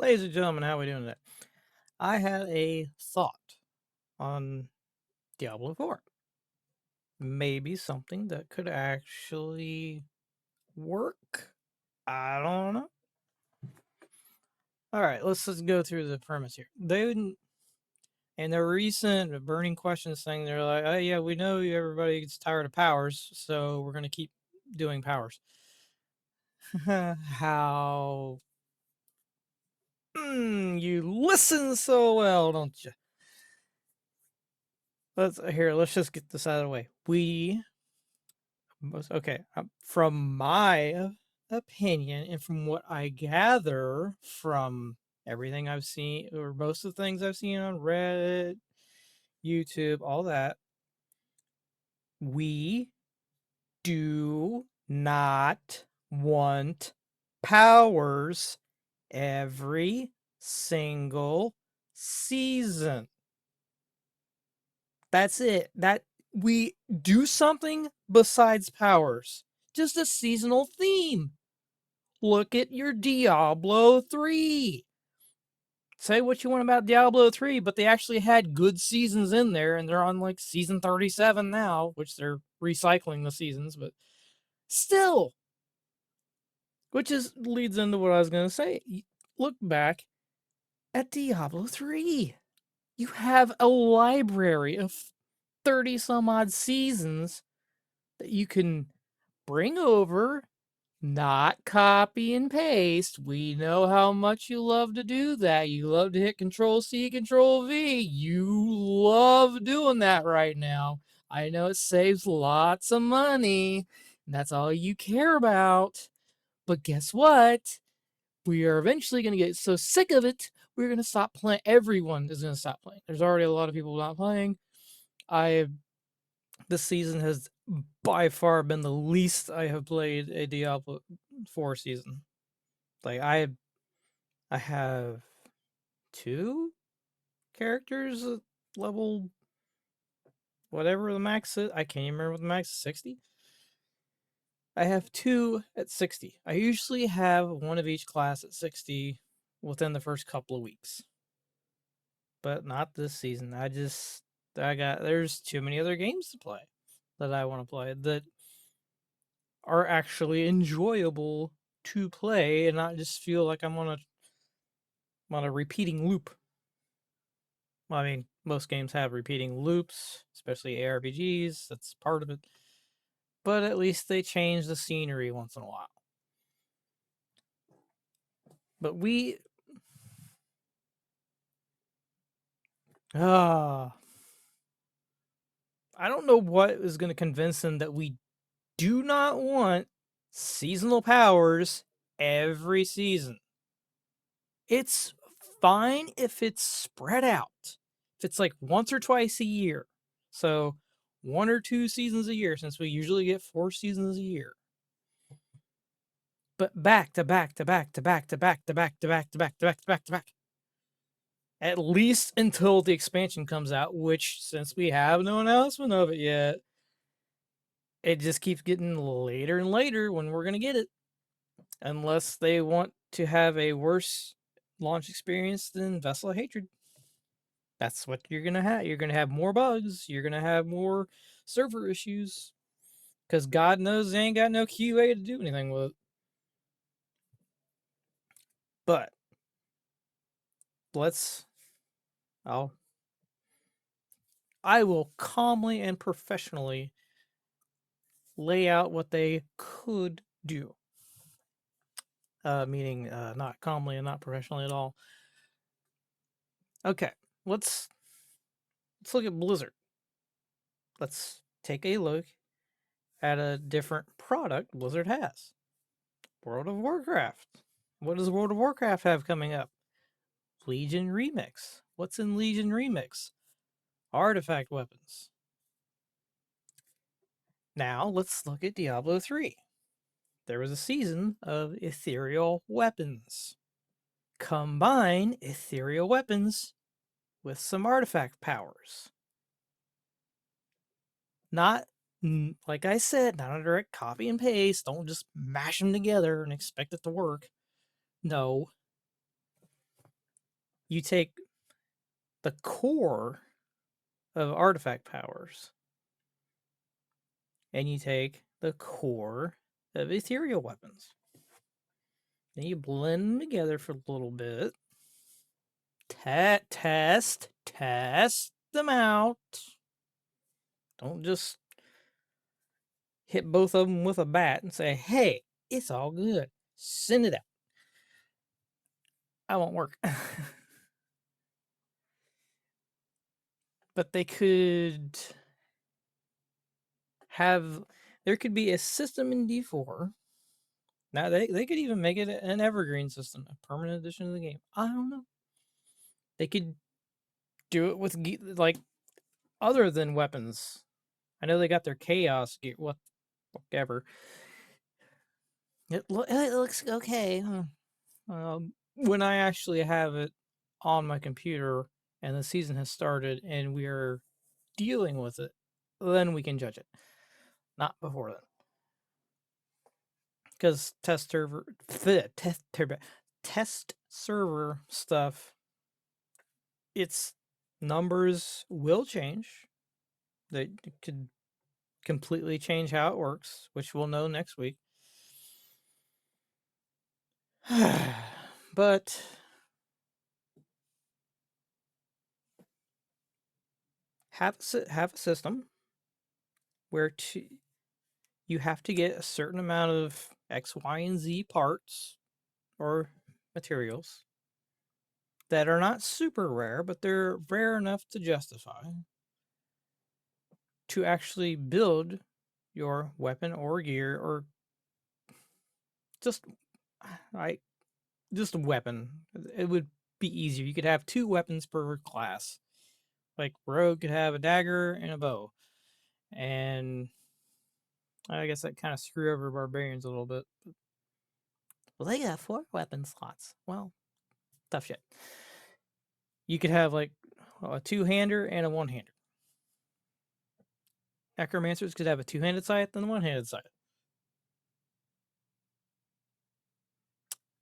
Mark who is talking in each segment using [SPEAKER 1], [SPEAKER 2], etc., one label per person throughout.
[SPEAKER 1] Ladies and gentlemen, how are we doing today? I had a thought on Diablo 4. Maybe something that could actually work. I don't know. All right, let's just go through the premise here. In their recent burning questions thing, they're like, "Oh yeah, we know everybody gets tired of powers, so we're gonna keep doing powers." How? You listen so well, don't you? Let's just get this out of the way. Okay, from my opinion and from what I gather from everything I've seen, or most of the things I've seen on Reddit, YouTube, all that, we do not want powers every single season. That's it. That we do something besides powers. Just a seasonal theme. Look at your Diablo 3. Say what you want about Diablo 3, but they actually had good seasons in there, and they're on like season 37 now, which they're recycling the seasons, but still. Which is leads into what I was going to say. Look back at Diablo 3. You have a library of 30 some odd seasons that you can bring over, not copy and paste. We know how much you love to do that. You love to hit Control C, Control V. You love doing that right now. I know it saves lots of money, and that's all you care about. But guess what? We are eventually going to get so sick of it, we're going to stop playing. Everyone is going to stop playing. There's already a lot of people not playing. I This season has by far been the least I have played a Diablo 4 season. Like I have two characters at level whatever the max is. I can't even remember what the max is, 60. I have two at 60. I usually have one of each class at 60 within the first couple of weeks. But not this season. There's too many other games to play that I want to play that are actually enjoyable to play and not just feel like I'm on a repeating loop. Well, I mean, most games have repeating loops, especially ARPGs. That's part of it. But at least they change the scenery once in a while. But ah, I don't know what is going to convince them that we do not want seasonal powers every season. It's fine if it's spread out. If it's like once or twice a year. So 1 or 2 seasons a year, since we usually get 4 seasons a year. But back to back to back to back to back to back to back to back to back to back to back. At least until the expansion comes out, which since we have no announcement of it yet, it just keeps getting later and later when we're gonna get it. Unless they want to have a worse launch experience than Vessel of Hatred. That's what you're gonna have. You're gonna have more bugs. You're gonna have more server issues. Because God knows they ain't got no QA to do anything with it. But let's I'll I will calmly and professionally lay out what they could do. Meaning not calmly and not professionally at all. Okay, let's look at Blizzard. Let's take a look at a different product Blizzard has. World of Warcraft. What does World of Warcraft have coming up? Legion Remix. What's in Legion Remix? Artifact weapons. Now let's look at Diablo 3. There was a season of ethereal weapons. Combine ethereal weapons with some artifact powers. Not, like I said, not a direct copy and paste. Don't just mash them together and expect it to work. No. You take the core of artifact powers, and you take the core of ethereal weapons. And you blend them together for a little bit. Test them out. Don't just hit both of them with a bat and say, hey, it's all good. Send it out. That won't work. But they could have, there could be a system in D4. Now, they could even make it an evergreen system, a permanent addition to the game. I don't know. They could do it with, like, other than weapons. I know they got their chaos gear, whatever. It looks okay. When I actually have it on my computer and the season has started and we are dealing with it, then we can judge it. Not before then. Because test server stuff, its numbers will change. They could completely change how it works, which we'll know next week. But have a system where you have to get a certain amount of X, Y, and Z parts or materials that are not super rare, but they're rare enough to justify to actually build your weapon or gear or just just a weapon. It would be easier. You could have 2 weapons per class. Like Rogue could have a dagger and a bow. And I guess that kind of screw over barbarians a little bit. Well, they got 4 weapon slots. Well, tough shit. You could have like a 2-hander and a 1-hander. Necromancers could have a 2-handed scythe and a 1-handed scythe.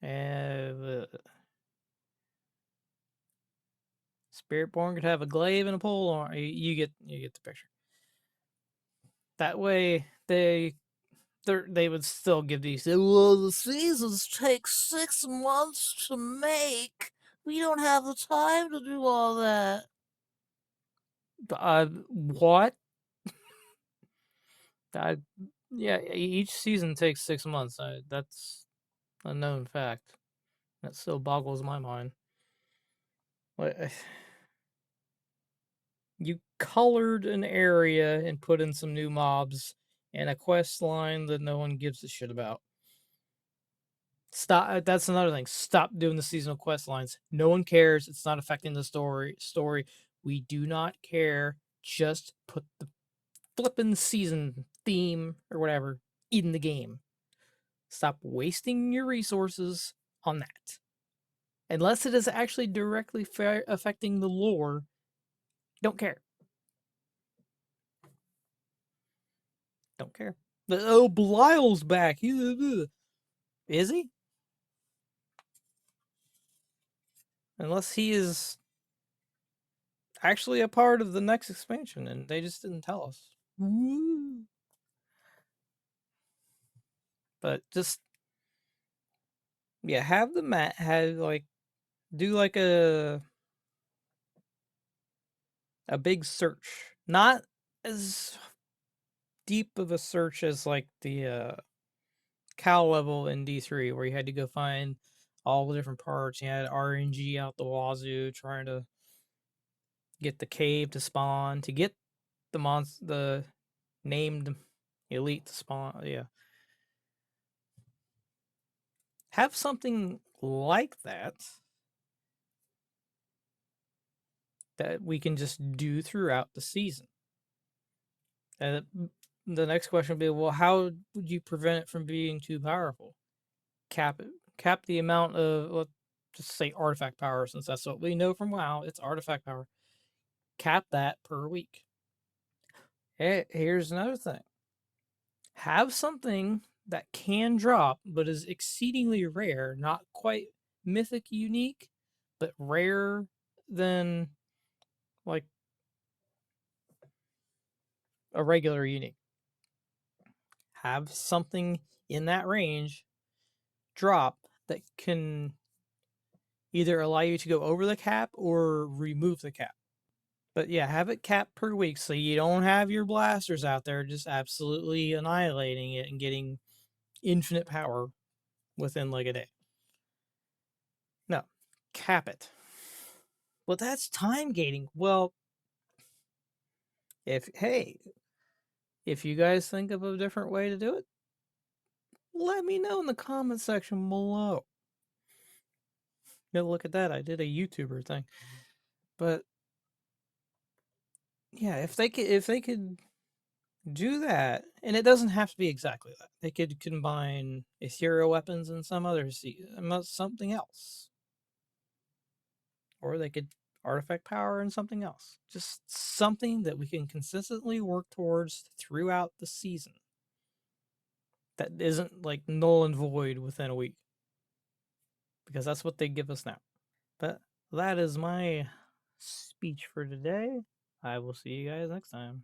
[SPEAKER 1] And Spiritborn could have a glaive and a pole arm. You get the picture. That way they would still give these. Well, the seasons take 6 months to make. We don't have the time to do all that. What? Yeah, each season takes 6 months. That's a known fact. That still boggles my mind. Like, you colored an area and put in some new mobs and a quest line that no one gives a shit about. Stop. That's another thing. Stop doing the seasonal quest lines. No one cares. It's not affecting the story. We do not care. Just put the flippin' season theme or whatever in the game. Stop wasting your resources on that. Unless it is actually directly affecting the lore, don't care. Don't care. Oh, Belial's back. Is he? Unless he is actually a part of the next expansion and they just didn't tell us. But just, yeah, have the mat have like do like a big search. Not as deep of a search as like the cow level in D3 where you had to go find all the different parts. You had RNG out the wazoo trying to get the cave to spawn, to get the named elite to spawn. Yeah. Have something like that we can just do throughout the season. And the next question would be, well, how would you prevent it from being too powerful? Cap it. Cap the amount of, let's just say artifact power, since that's what we know from WoW. It's artifact power. Cap that per week. Here's another thing. Have something that can drop, but is exceedingly rare, not quite mythic unique, but rarer than like a regular unique. Have something in that range drop that can either allow you to go over the cap or remove the cap. But yeah, have it capped per week so you don't have your blasters out there just absolutely annihilating it and getting infinite power within like a day. No, cap it. Well, that's time gating. Well, if you guys think of a different way to do it, let me know in the comment section below. Look at that, I did a YouTuber thing. But yeah, if they could do that, and it doesn't have to be exactly that. They could combine ethereal weapons and something else, or they could artifact power and something else. Just something that we can consistently work towards throughout the season. That isn't like null and void within a week, because that's what they give us now. But that is my speech for today. I will see you guys next time.